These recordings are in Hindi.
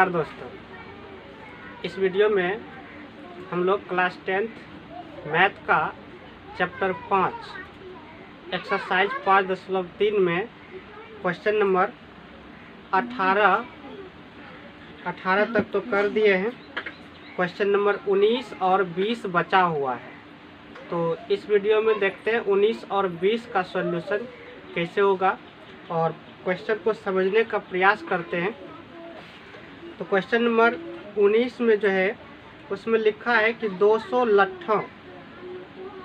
नमस्कार दोस्तों, इस वीडियो में हम लोग क्लास 10th मैथ का चैप्टर 5 एक्सरसाइज 5.3 में क्वेश्चन नंबर 18 तक तो कर दिए हैं। क्वेश्चन नंबर 19 और 20 बचा हुआ है। तो इस वीडियो में देखते हैं 19 और 20 का सॉल्यूशन कैसे होगा और क्वेश्चन को समझने का प्रयास करते हैं। तो क्वेश्चन नंबर 19 में जो है उसमें लिखा है कि 200 लट्ठों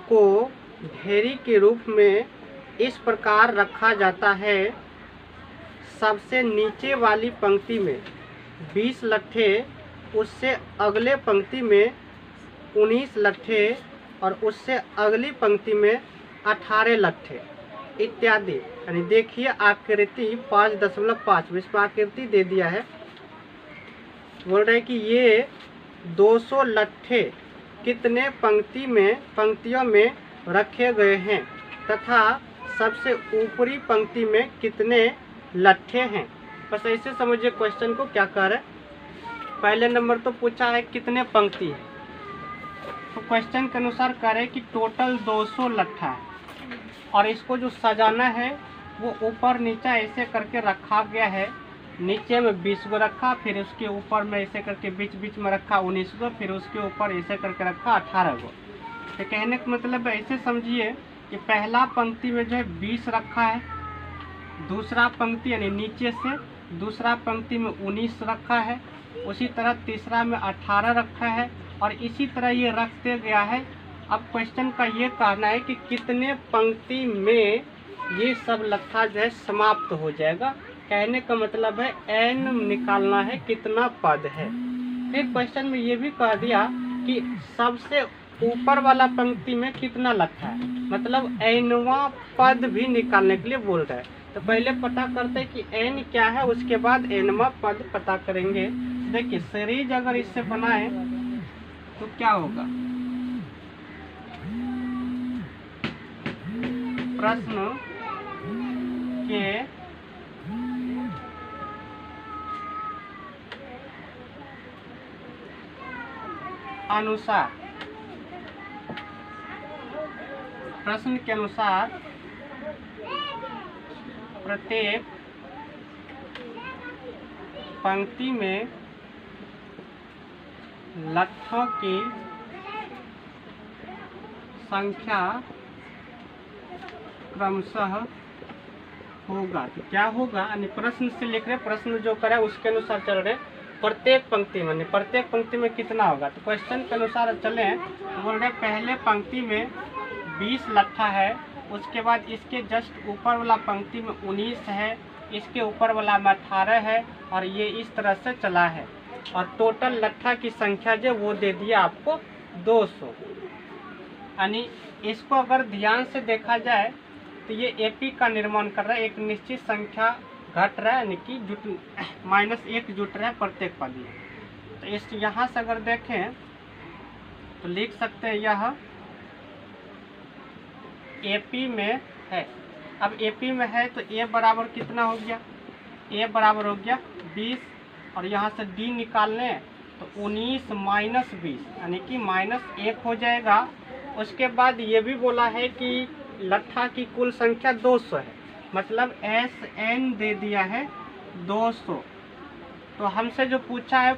को ढेरी के रूप में इस प्रकार रखा जाता है। सबसे नीचे वाली पंक्ति में 20 लट्ठे, उससे अगले पंक्ति में 19 लट्ठे और उससे अगली पंक्ति में 18 लट्ठे इत्यादि। यानी देखिए आकृति 5.5 इसमें आकृति दे दिया है। बोल रहे हैं कि ये 200 लट्ठे कितने पंक्तियों में रखे गए हैं तथा सबसे ऊपरी पंक्ति में कितने लट्ठे हैं। बस ऐसे समझिए क्वेश्चन को क्या कर रहे हैं। पहले नंबर तो पूछा है कितने पंक्ति है, तो क्वेश्चन के अनुसार कह रहे हैं कि टोटल 200 लट्ठा है और इसको जो सजाना है वो ऊपर नीचे ऐसे करके रखा गया है। नीचे में 20 को रखा, फिर उसके ऊपर में ऐसे करके बीच बीच में रखा 19 को, फिर उसके ऊपर ऐसे करके रखा 18 को। तो कहने का मतलब ऐसे समझिए कि पहला पंक्ति में जो है 20 रखा है, दूसरा पंक्ति यानी नीचे से दूसरा पंक्ति में 19 रखा है, उसी तरह तीसरा में 18 रखा है और इसी तरह ये रखते गया है। अब क्वेश्चन का ये कहना है कि कितने पंक्ति में ये सब लट्ठा जो है समाप्त हो जाएगा। कहने का मतलब है n निकालना है कितना पद है। फिर क्वेश्चन में ये भी कह दिया कि सबसे ऊपर वाला पंक्ति में कितना लट्ठा है, मतलब nवां पद भी निकालने के लिए बोल रहा है। तो पहले पता करते हैं कि n क्या है, उसके बाद nवां पद पता करेंगे। देखिए सीरीज अगर इससे बनाए तो क्या होगा। प्रश्न के अनुसार प्रत्येक पंक्ति में लट्ठों की संख्या क्रमशः होगा। तो क्या होगा यानी प्रश्न से लिख रहे, प्रश्न जो करे उसके अनुसार चल रहे। प्रत्येक पंक्ति में कितना होगा। तो क्वेश्चन के अनुसार चले, बोल रहे पहले पंक्ति में 20 लट्ठा है, उसके बाद इसके जस्ट ऊपर वाला पंक्ति में 19 है, इसके ऊपर वाला में 18 है और ये इस तरह से चला है। और टोटल लट्ठा की संख्या जो वो दे दिया आपको 200। यानी इसको अगर ध्यान से देखा जाए तो ये एपी का निर्माण कर रहा है। एक निश्चित संख्या घट रहा है यानी कि -1 जुट रहा है प्रत्येक पद में। तो इस यहाँ से अगर देखें तो लिख सकते हैं यह एपी में है। अब एपी में है तो ए बराबर कितना हो गया, ए बराबर हो गया 20 और यहाँ से डी निकालने तो 19 - 20 यानी कि -1 हो जाएगा। उसके बाद ये भी बोला है कि लट्ठा की कुल संख्या 200 है, मतलब SN दे दिया है 200। तो हमसे जो पूछा है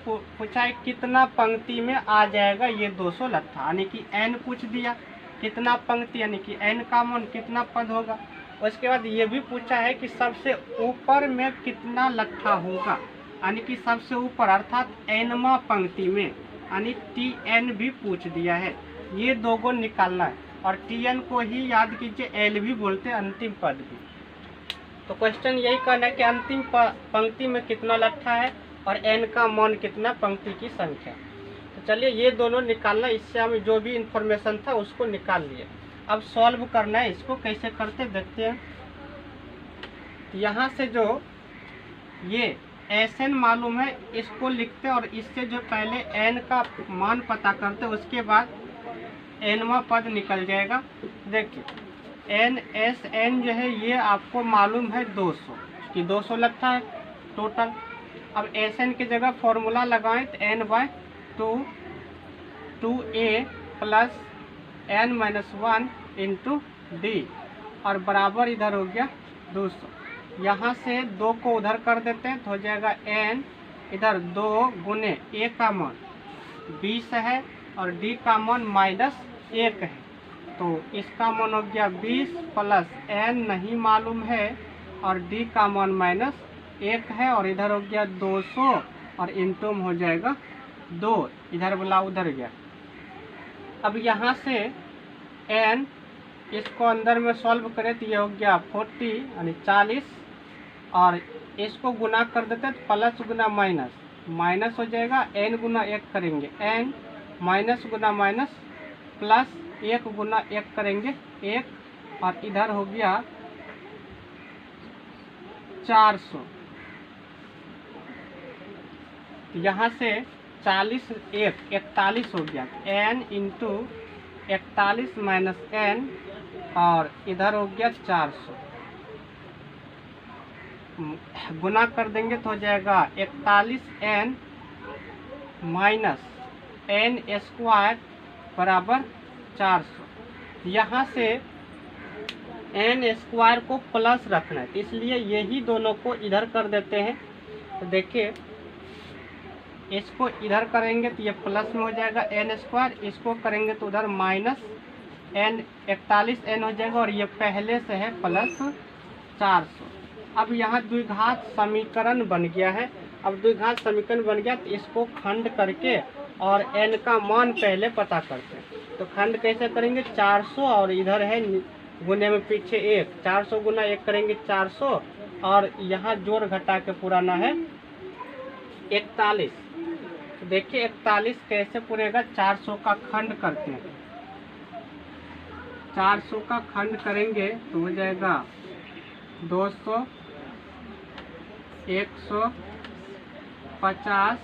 कितना पंक्ति में आ जाएगा ये 200 लट्ठा, यानी कि n पूछ दिया कितना पंक्ति यानी कि n का मान कितना पद होगा। उसके बाद ये भी पूछा है कि सबसे ऊपर में कितना लट्ठा होगा, यानी कि सबसे ऊपर अर्थात nवां पंक्ति में, यानी TN भी पूछ दिया है। ये दो को निकालना है और TN को ही याद कीजिए L भी बोलते हैं, अंतिम पद भी। तो क्वेश्चन यही कहना है कि अंतिम पंक्ति में कितना लट्ठा है और n का मान कितना पंक्ति की संख्या। तो चलिए ये दोनों निकालना, इससे हमें जो भी इंफॉर्मेशन था उसको निकाल लिए। अब सॉल्व करना है, इसको कैसे करते देखते हैं। यहाँ से जो ये SN मालूम है इसको लिखते और इससे जो पहले n का मान पता करते उसके बाद nवां पद निकल जाएगा। देखिए NSN जो है ये आपको मालूम है 200 कि 200 लट्ठा है टोटल। अब एस एन की जगह फॉर्मूला लगाएं तो n/2 2a plus n-1 into D और बराबर इधर हो गया 200। यहाँ से 2 को उधर कर देते हैं तो हो जाएगा n, इधर 2 गुने a का मान 20 है और d का मान -1 है, तो इसका मान हो गया 20 प्लस n नहीं मालूम है और d का मान -1 है और इधर हो गया 200 और इंटू में हो जाएगा 2, इधर वाला उधर गया। अब यहाँ से n इसको अंदर में सॉल्व करें तो ये हो गया 40 यानी 40 और इसको गुना कर देते हैं तो प्लस गुना माइनस माइनस हो जाएगा, n गुना 1 करेंगे n, माइनस गुना माइनस प्लस 1 गुना 1 करेंगे 1 और इधर हो गया 400। यहाँ से 40 1 41 हो गया, n इंटू 41 माइनस n और इधर हो गया 400, गुना कर देंगे तो हो जाएगा 41n माइनस n² बराबर 400। यहाँ से n² को प्लस रखना है तो इसलिए यही दोनों को इधर कर देते हैं। तो देखिए इसको इधर करेंगे तो ये प्लस में हो जाएगा n², इसको करेंगे तो उधर माइनस n 41n हो जाएगा और ये पहले से है प्लस 400। अब यहाँ द्विघात समीकरण बन गया है। अब द्विघात समीकरण बन गया तो इसको खंड करके और n का मान पहले पता करते हैं। तो खंड कैसे करेंगे, 400 और इधर है गुने में पीछे 1, 400 गुना 1 करेंगे 400 और यहाँ जोड़ घटा के पुराना है 41। तो देखिए 41 कैसे पूरेगा, 400 का खंड करते हैं, 400 का खंड करेंगे तो हो जाएगा 200, 100, 50,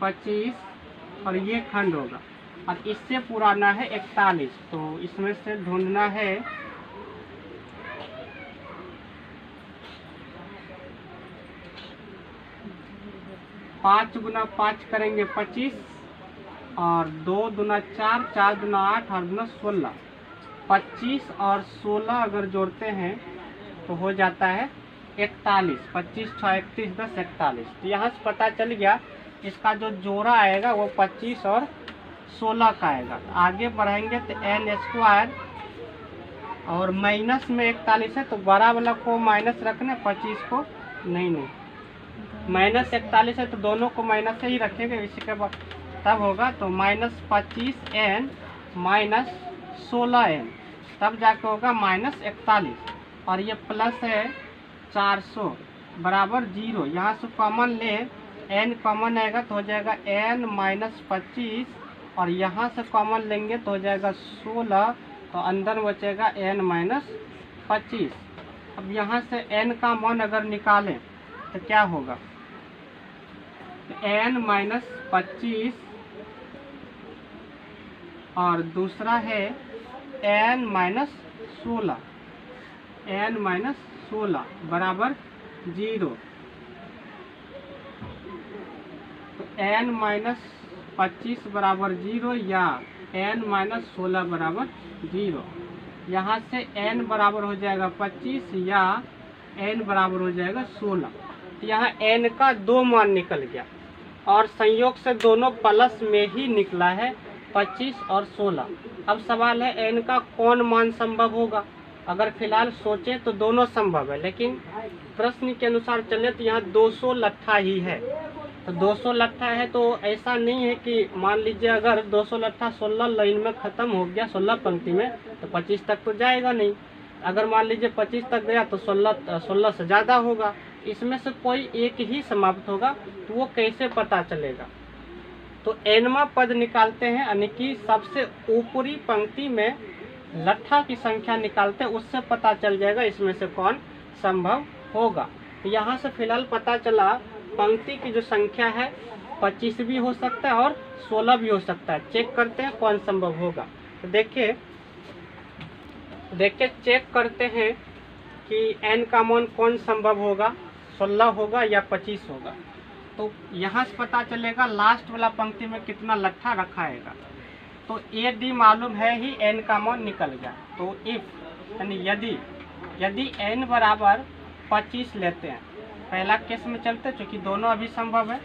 25 और ये खंड होगा और इससे पुराना है 41। तो इसमें से ढूंढना है 5 गुना 5 करेंगे 25 और 2 दूना 4, 4 दूना 8 और दूना 16, 25 और 16 अगर जोड़ते हैं तो हो जाता है 41, 25 6 31 10 41। तो यहाँ से पता चल गया इसका जो जोड़ा आएगा वो 25 और 16 का आएगा। आगे बढ़ेंगे तो n² और माइनस में 41 है तो बड़ा वाला को माइनस रखना, 25 को नहीं माइनस 41 है तो दोनों को माइनस से ही रखेंगे, इसी के बाद तब होगा तो -25n माइनस 16n तब जाके होगा -41 और ये प्लस है 400 बराबर 0। यहाँ से कॉमन ले, n कॉमन आएगा तो हो जाएगा n माइनस 25 और यहाँ से कॉमन लेंगे तो हो जाएगा 16, तो अंदर बचेगा n माइनस 25। अब यहाँ से n का मान अगर निकालें तो क्या होगा, तो n माइनस 25 और दूसरा है n माइनस 16, n माइनस 16 बराबर 0। तो n माइनस 25 बराबर 0 या n माइनस 16 बराबर 0। यहाँ से n बराबर हो जाएगा 25 या n बराबर हो जाएगा 16। तो यहाँ n का 2 मान निकल गया और संयोग से दोनों प्लस में ही निकला है, 25 और 16। अब सवाल है n का कौन मान संभव होगा। अगर फिलहाल सोचें तो दोनों संभव है, लेकिन प्रश्न के अनुसार चले तो यहाँ 200 लट्ठा ही है। तो 200 लट्ठा है तो ऐसा नहीं है कि मान लीजिए अगर 200 लट्ठा 16 लाइन में ख़त्म हो गया 16 पंक्ति में तो 25 तक तो जाएगा नहीं। अगर मान लीजिए 25 तक गया तो 16 से ज़्यादा होगा, इसमें से कोई एक ही समाप्त होगा, तो वो कैसे पता चलेगा। तो nवां पद निकालते हैं, यानी कि सबसे ऊपरी पंक्ति में लट्ठा की संख्या निकालते हैं, उससे पता चल जाएगा इसमें से कौन संभव होगा। तो यहाँ से फिलहाल पता चला पंक्ति की जो संख्या है 25 भी हो सकता है और 16 भी हो सकता है। चेक करते हैं कौन संभव होगा। तो देखिए चेक करते हैं कि n का मान कौन संभव होगा। 16 होगा या 25 होगा। तो यहाँ से पता चलेगा लास्ट वाला पंक्ति में कितना लट्ठा रखाएगा। तो ए डी मालूम है ही, एन का मान निकल गया। तो इफ यानी यदि एन बराबर 25 लेते हैं, पहला केस में चलते चूँकि दोनों अभी संभव है।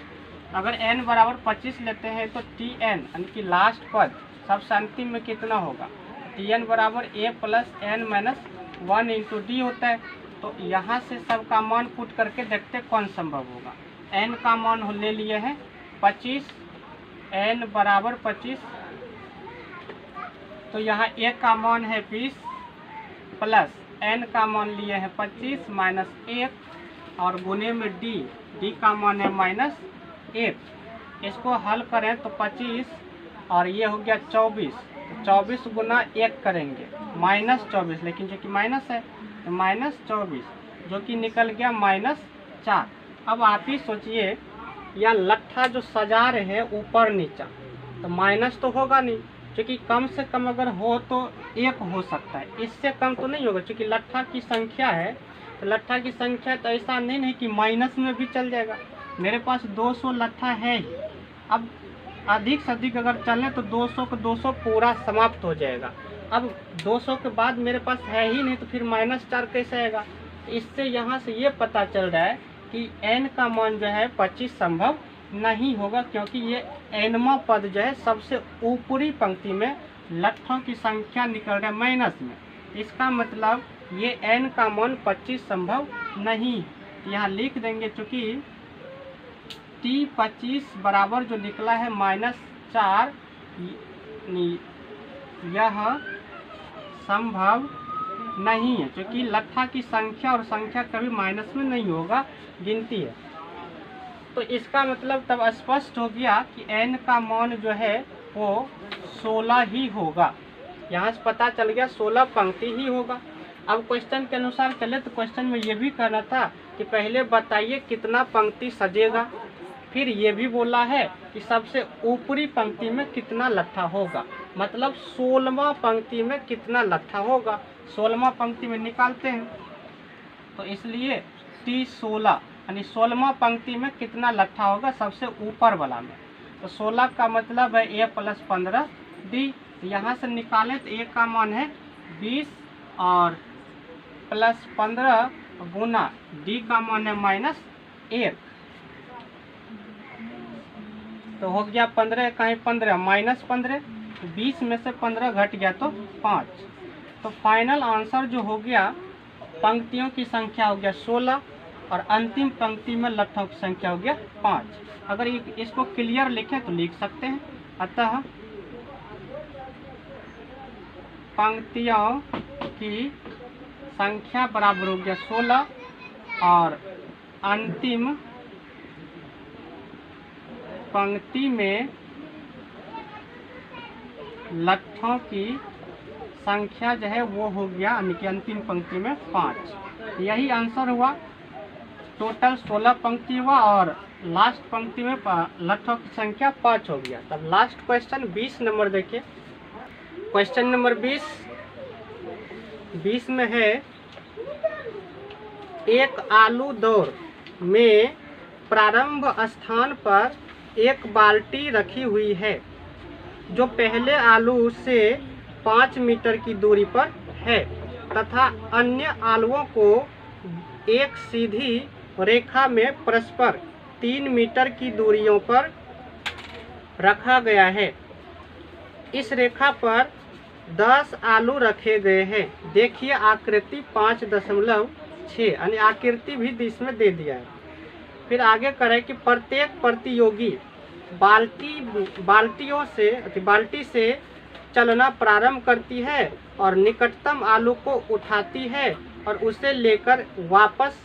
अगर एन बराबर 25 लेते हैं तो टी एन यानी कि लास्ट पद सबसे अंतिम में कितना होगा, टी एन बराबर a plus n minus 1 into d होता है। तो यहाँ से सबका मान पुट करके देखते कौन संभव होगा। एन का मान ले लिए हैं 25, एन बराबर 25, तो यहाँ ए का मान है 20 प्लस एन का मान लिए हैं 25 माइनस 1 और गुने में डी का मान है माइनस 1। इसको हल करें तो 25 और ये हो गया 24, 24 गुना 1 करेंगे माइनस 24, लेकिन जो कि माइनस है तो माइनस 24 जो कि निकल गया माइनस 4। अब आप ही सोचिए, या लट्ठा जो सजा रहे हैं ऊपर नीचा, तो माइनस तो होगा नहीं, क्योंकि कम से कम अगर हो तो 1 हो सकता है, इससे कम तो नहीं होगा। क्योंकि लट्ठा की संख्या है, तो लट्ठा की संख्या तो ऐसा नहीं कि माइनस में भी चल जाएगा। मेरे पास 200 लट्ठा है ही, अब अधिक से अधिक अगर चलें तो 200 को 200 पूरा समाप्त हो जाएगा। अब 200 के बाद मेरे पास है ही नहीं, तो फिर -4 कैसे आएगा। इससे यहाँ से ये पता चल रहा है कि n का मान जो है 25 संभव नहीं होगा, क्योंकि ये nवां पद जो है सबसे ऊपरी पंक्ति में लट्ठों की संख्या निकल रहा है माइनस में। इसका मतलब ये n का मान 25 संभव नहीं। यहाँ लिख देंगे, चूँकि T25 बराबर जो निकला है -4, यह संभव नहीं है, क्योंकि लट्ठा की संख्या और संख्या कभी माइनस में नहीं होगा, गिनती है। तो इसका मतलब तब स्पष्ट हो गया कि n का मान जो है वो 16 ही होगा। यहाँ से पता चल गया 16 पंक्ति ही होगा। अब क्वेश्चन के अनुसार चले तो क्वेश्चन में ये भी कहना था कि पहले बताइए कितना पंक्ति सजेगा, फिर ये भी बोला है कि सबसे ऊपरी पंक्ति में कितना लट्ठा होगा, मतलब 16वां पंक्ति में कितना लट्ठा होगा। 16वां पंक्ति में निकालते हैं, तो इसलिए T16 यानी 16वां पंक्ति में कितना लट्ठा होगा सबसे ऊपर वाला में। तो 16 का मतलब है a प्लस 15 डी। यहाँ से निकालें तो a का मान है 20 और प्लस 15 गुना d का मान है -1, तो हो गया 15 कहीं 15 -15, 20 में से 15 घट गया तो 5। तो फाइनल आंसर जो हो गया, पंक्तियों की संख्या हो गया 16 और अंतिम पंक्ति में लट्ठों की संख्या हो गया 5। अगर इसको क्लियर लिखें तो लिख सकते हैं, अतः पंक्तियों की संख्या बराबर हो गया 16 और अंतिम पंक्ति में लट्ठों की संख्या जो है वो हो गया, यानी कि अंतिम पंक्ति में 5। यही आंसर हुआ। टोटल 16 पंक्ति हुआ और लास्ट पंक्ति में लट्ठों की संख्या 5 हो गया। तब लास्ट क्वेश्चन 20 नंबर देखिए। क्वेश्चन नंबर 20 में है, एक आलू दौर में प्रारंभ स्थान पर एक बाल्टी रखी हुई है जो पहले आलू से 5 मीटर की दूरी पर है तथा अन्य आलुओं को एक सीधी रेखा में परस्पर 3 मीटर की दूरियों पर रखा गया है। इस रेखा पर 10 आलू रखे गए हैं। देखिए आकृति 5.6, यानी आकृति भी इसमें दे दिया है। फिर आगे करें कि प्रत्येक प्रतियोगी बाल्टी से चलना प्रारंभ करती है और निकटतम आलू को उठाती है और उसे लेकर वापस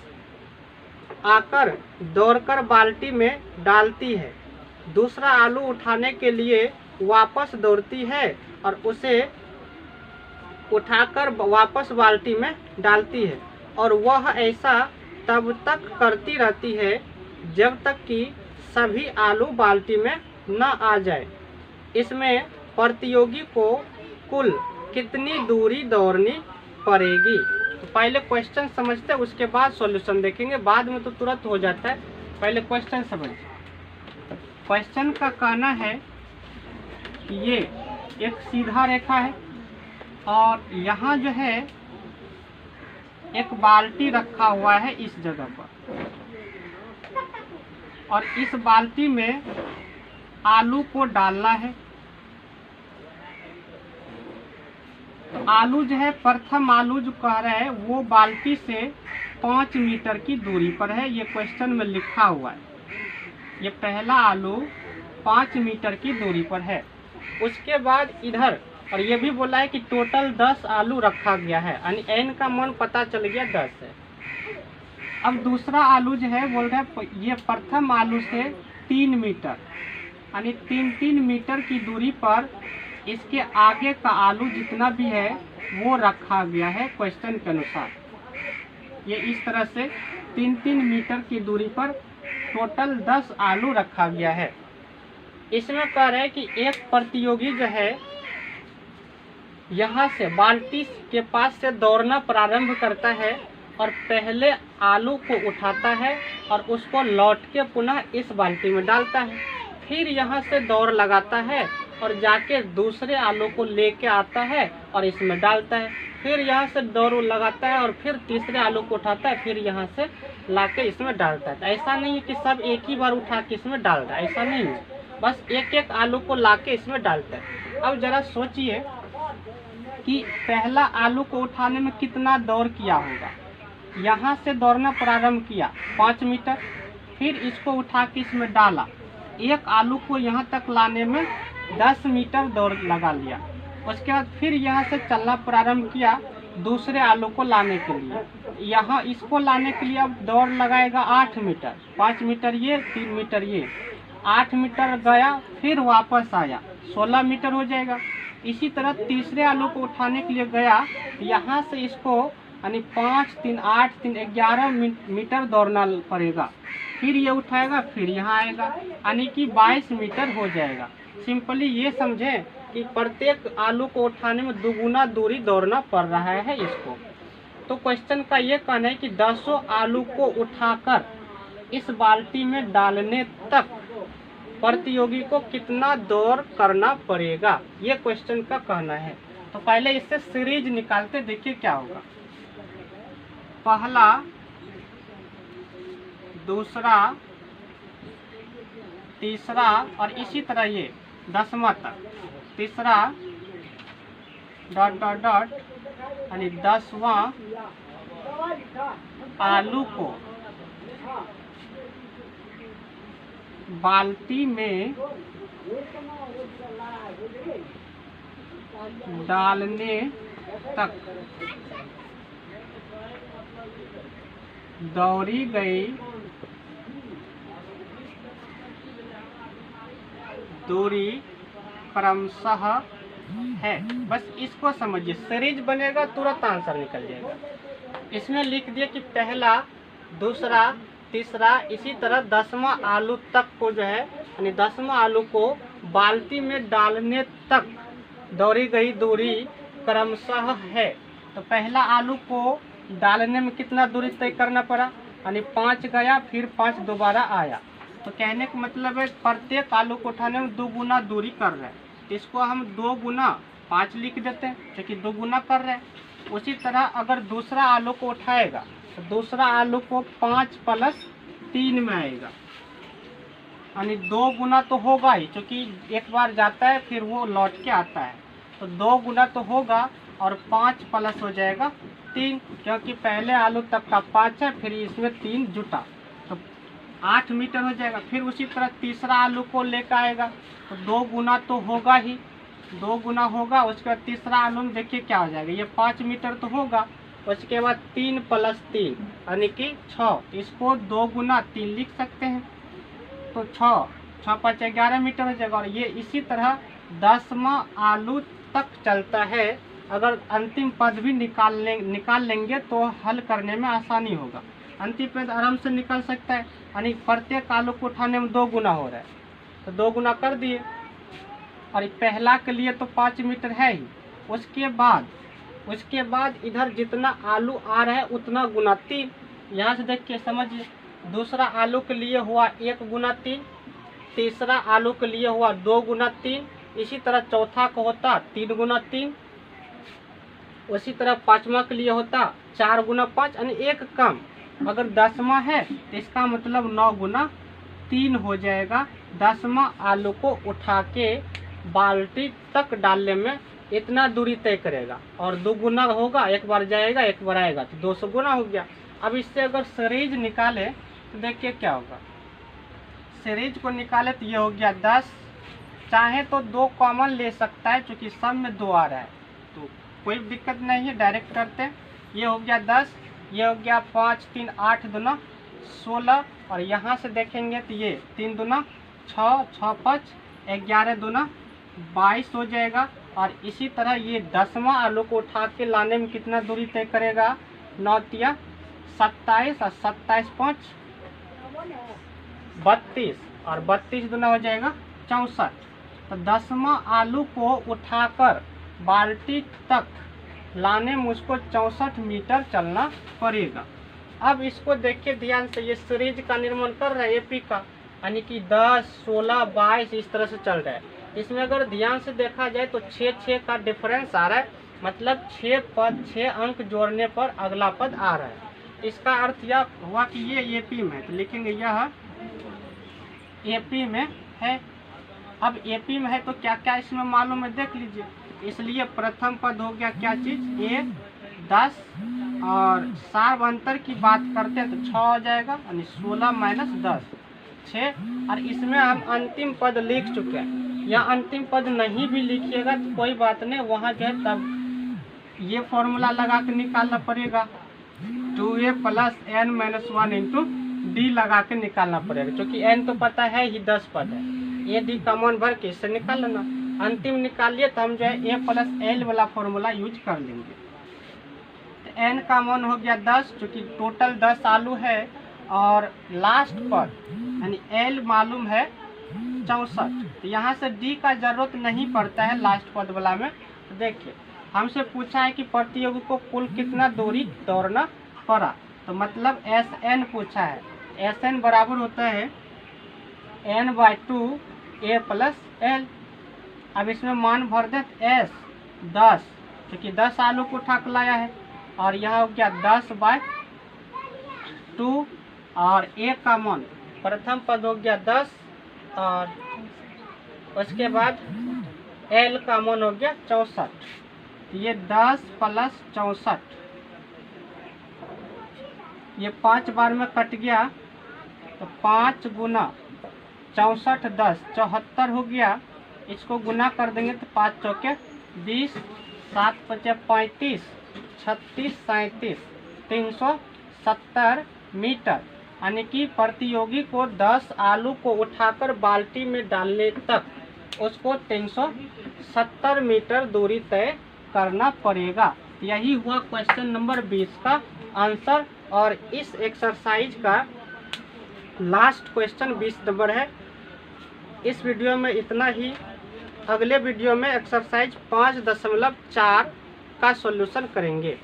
आकर दौड़कर बाल्टी में डालती है। दूसरा आलू उठाने के लिए वापस दौड़ती है और उसे उठाकर वापस बाल्टी में डालती है और वह ऐसा तब तक करती रहती है जब तक कि सभी आलू बाल्टी में न आ जाए। इसमें प्रतियोगी को कुल कितनी दूरी दौड़नी पड़ेगी। तो पहले क्वेश्चन समझते हैं, उसके बाद सॉल्यूशन देखेंगे। बाद में तो तुरंत हो जाता है, पहले क्वेश्चन समझिए। क्वेश्चन का कहना है कि ये एक सीधा रेखा है और यहाँ जो है एक बाल्टी रखा हुआ है इस जगह पर, और इस बाल्टी में आलू को डालना है। तो आलू जो है, प्रथम आलू जो कह रहे हैं वो बाल्टी से 5 मीटर की दूरी पर है, ये क्वेश्चन में लिखा हुआ है। ये पहला आलू 5 मीटर की दूरी पर है। उसके बाद इधर, और ये भी बोला है कि टोटल 10 आलू रखा गया है, यानी n का मान पता चल गया 10 है। अब दूसरा आलू जो है बोल रहे हैं ये प्रथम आलू से 3 मीटर, यानी 3 मीटर की दूरी पर इसके आगे का आलू जितना भी है वो रखा गया है क्वेश्चन के अनुसार। ये इस तरह से 3 मीटर की दूरी पर टोटल 10 आलू रखा गया है। इसमें कह रहे हैं कि एक प्रतियोगी जो है यहाँ से बाल्टी के पास से दौड़ना प्रारंभ करता है और पहले आलू को उठाता है और उसको लौट के पुनः इस बाल्टी में डालता है। फिर यहाँ से दौड़ लगाता है और जाके दूसरे आलू को लेके आता है और इसमें डालता है। फिर यहाँ से दौड़ लगाता है और फिर तीसरे आलू को उठाता है, फिर यहाँ से लाके इसमें डालता है। तो ऐसा नहीं है कि सब एक ही बार उठा के इसमें डाल रहा है, ऐसा नहीं है, बस एक एक आलू को लाके इसमें डालता है। अब जरा सोचिए कि पहला आलू को उठाने में कितना दौड़ किया होगा। यहाँ से दौड़ना प्रारंभ किया 5 मीटर, फिर इसको उठा के इसमें डाला, एक आलू को यहाँ तक लाने में 10 मीटर दौड़ लगा लिया। उसके बाद फिर यहाँ से चलना प्रारंभ किया दूसरे आलू को लाने के लिए। यहाँ इसको लाने के लिए अब दौड़ लगाएगा 8 मीटर, 5 मीटर ये, 3 मीटर ये, 8 मीटर गया, फिर वापस आया, 16 मीटर हो जाएगा। इसी तरह तीसरे आलू को उठाने के लिए गया, यहाँ से इसको यानी 5, 3, 8, 3, 11 मीटर दौड़ना पड़ेगा। फिर ये उठाएगा, फिर यहाँ आएगा, यानी कि 22 मीटर हो जाएगा। सिंपली ये समझें कि प्रत्येक आलू को उठाने में दुगुना दूरी दौड़ना पड़ रहा है इसको। तो क्वेश्चन का ये कहना है कि 10 आलू को उठाकर इस बाल्टी में डालने तक प्रतियोगी को कितना दौड़ करना पड़ेगा, ये क्वेश्चन का कहना है। तो पहले इससे सीरीज निकालते, देखिए क्या होगा। पहला, दूसरा, तीसरा और इसी तरह ये 10वां तक, तीसरा डॉट डॉट डॉट यानी 10वां आलू को बाल्टी में डालने तक दौड़ी गई दूरी क्रमशः है। बस इसको समझिए, सीरीज बनेगा तुरंत आंसर निकल जाएगा। इसमें लिख दिए कि पहला, दूसरा, तीसरा, इसी तरह 10वां आलू तक को जो है, यानी 10वां आलू को बाल्टी में डालने तक दौड़ी गई दूरी क्रमशः है। तो पहला आलू को डालने में कितना दूरी तय करना पड़ा, यानी 5 गया, फिर 5 दोबारा आया। तो कहने का मतलब है प्रत्येक आलू को उठाने में 2 गुना दूरी कर रहे हैं। तो इसको हम 2 गुना 5 लिख देते हैं, क्योंकि 2 गुना कर रहे हैं। उसी तरह अगर दूसरा आलू को उठाएगा तो दूसरा आलू को 5 + 3 में आएगा, यानी 2 गुना तो होगा ही, क्योंकि एक बार जाता है फिर वो लौट के आता है। तो 2 गुना तो होगा और 5 प्लस हो जाएगा 3, क्योंकि पहले आलू तक का 5 है, फिर इसमें 3 जुटा, तो 8 मीटर हो जाएगा। फिर उसी तरह तीसरा आलू को लेकर आएगा तो 2 गुना तो होगा ही, 2 गुना होगा। उसके बाद तीसरा आलू में देखिए क्या हो जाएगा, ये 5 मीटर तो होगा। उसके बाद 3 + 3 यानी कि 6, इसको 2 गुना 3 लिख सकते हैं, तो 6 × 5 = 11 मीटर हो जाएगा। और ये इसी तरह 10वां आलू तक चलता है। अगर अंतिम पद भी निकाल लेंगे तो हल करने में आसानी होगा। अंतिम पद आराम से निकल सकता है, यानी प्रत्येक आलू को उठाने में 2 गुना हो रहा है, तो 2 गुना कर दिए। और पहला के लिए तो 5 मीटर है ही। उसके बाद उसके बाद इधर जितना आलू आ रहा है उतना गुना 3। यहाँ से देख के समझिए, दूसरा आलू के लिए हुआ 1 गुना 3, तीसरा आलू के लिए हुआ 2 गुना 3, इसी तरह चौथा को होता 3 गुना 3, उसी तरह पाँचवा के लिए होता 4 गुना 5, यानी 1 कम। अगर 10वां है तो इसका मतलब 9 गुना 3 हो जाएगा। 10वां आलू को उठा के बाल्टी तक डालने में इतना दूरी तय करेगा, और 2 गुना होगा, एक बार जाएगा एक बार आएगा तो 200 गुना हो गया। अब इससे अगर सीरीज निकाले तो देखिए क्या होगा। सीरीज को निकाले तो ये हो गया 10, चाहे तो 2 कॉमन ले सकता है क्योंकि सब में 2 आ रहा है, तो कोई दिक्कत नहीं है, डायरेक्ट करते हैं। ये हो गया 10, ये हो गया 5 3 8 दूना 16, और यहाँ से देखेंगे तो ये 3 दूना 6, 6 5 11 दूना 22 हो जाएगा। और इसी तरह ये 10वां आलू को उठा के लाने में कितना दूरी तय करेगा, 9 तिया 27, और 27 5 32, और 32 दूना हो जाएगा 64। तो 10वां आलू को उठाकर बाल्टी तक लाने में उसको 64 मीटर चलना पड़ेगा। अब इसको देखिए ध्यान से, ये सीरीज का निर्माण कर रहा है एपी का, यानी कि 10 16 22 इस तरह से चल रहा है। इसमें अगर ध्यान से देखा जाए तो 6 का डिफरेंस आ रहा है, मतलब 6 अंक जोड़ने पर अगला पद आ रहा है। इसका अर्थ यह हुआ कि ये एपी में है, तो लिखेंगे यह एपी में है। अब एपी में है तो क्या क्या इसमें मालूम है देख लीजिए। इसलिए प्रथम पद हो गया क्या चीज, 1 10, और सार्वंतर की बात करते हैं तो 6 हो जाएगा, यानी 16 माइनस 10 6। और इसमें हम अंतिम पद लिख चुके हैं। या अंतिम पद नहीं भी लिखिएगा तो कोई बात नहीं, वहाँ जो है तब ये फॉर्मूला लगा के निकालना पड़ेगा, 2a plus n minus 1 into D लगा के निकालना पड़ेगा, क्योंकि n तो पता है ही 10 पद है, ये डी कॉमन भर के इससे निकाल लेना। अंतिम निकालिए तो हम जो है a प्लस l वाला फॉर्मूला यूज कर लेंगे। तो n का मान हो गया 10, क्योंकि टोटल 10 आलू है, और लास्ट पद यानी l मालूम है 64, तो यहाँ से d का जरूरत नहीं पड़ता है लास्ट पद वाला में। तो देखिए हमसे पूछा है कि प्रतियोगी को कुल कितना दूरी दौड़ना पड़ा, तो मतलब Sn पूछा है। Sn बराबर होता है n/2 a प्लस l। अब इसमें मान भर दे S 10, क्योंकि 10 आलू को उठा के लाया है, और यहाँ हो गया 10/2, और a का मान प्रथम पद हो गया 10, और उसके बाद l का मान हो गया 64। ये 10 प्लस 64, ये 5 बार में कट गया, तो 5 गुना 64 10 74 हो गया। इसको गुना कर देंगे तो 5 चौके 20, 7 पचे 35, 36 37 370 मीटर, यानी कि प्रतियोगी को 10 आलू को उठाकर बाल्टी में डालने तक उसको 370 मीटर दूरी तय करना पड़ेगा। यही हुआ क्वेश्चन नंबर 20 का आंसर, और इस एक्सरसाइज का लास्ट क्वेश्चन 20 नंबर है। इस वीडियो में इतना ही। अगले वीडियो में एक्सरसाइज 5.4 का सॉल्यूशन करेंगे।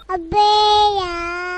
अबे यार।